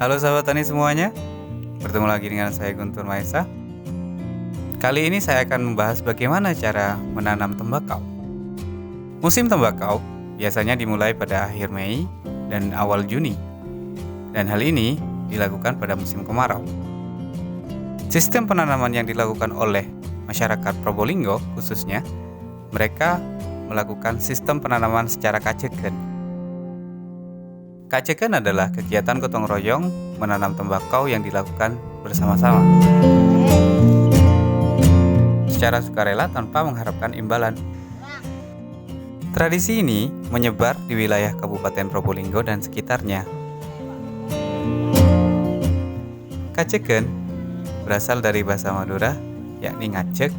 Halo sahabat tani semuanya, bertemu lagi dengan saya Guntur Maesa. Kali ini saya akan membahas bagaimana cara menanam tembakau. Musim tembakau biasanya dimulai pada akhir Mei dan awal Juni, dan hal ini dilakukan pada musim kemarau. Sistem penanaman yang dilakukan oleh masyarakat Probolinggo khususnya, mereka melakukan sistem penanaman secara kaceken. Kaceken adalah kegiatan gotong royong menanam tembakau yang dilakukan bersama-sama secara sukarela tanpa mengharapkan imbalan. Tradisi ini menyebar di wilayah Kabupaten Probolinggo dan sekitarnya. Kaceken berasal dari bahasa Madura, yakni ngacek,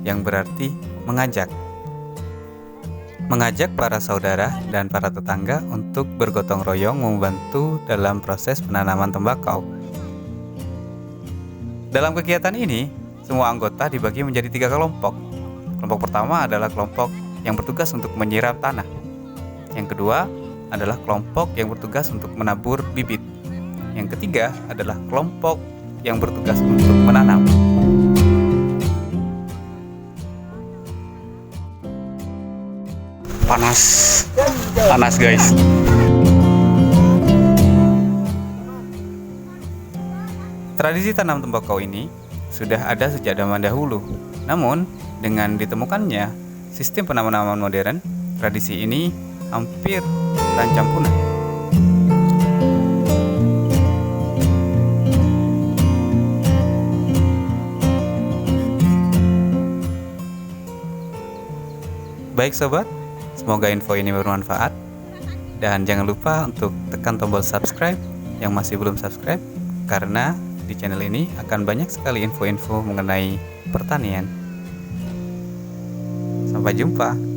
yang berarti mengajak. Mengajak para saudara dan para tetangga untuk bergotong royong membantu dalam proses penanaman tembakau. Dalam kegiatan ini, semua anggota dibagi menjadi 3 kelompok. Kelompok pertama adalah kelompok yang bertugas untuk menyiram tanah. Yang kedua adalah kelompok yang bertugas untuk menabur bibit. Yang ketiga adalah kelompok yang bertugas untuk menanam. Panas guys. Tradisi tanam tembakau ini sudah ada sejak zaman dahulu. Namun, dengan ditemukannya sistem penanaman modern, tradisi ini hampir terancam punah. Baik sobat, semoga info ini bermanfaat, dan jangan lupa untuk tekan tombol subscribe yang masih belum subscribe, karena di channel ini akan banyak sekali info-info mengenai pertanian. Sampai jumpa.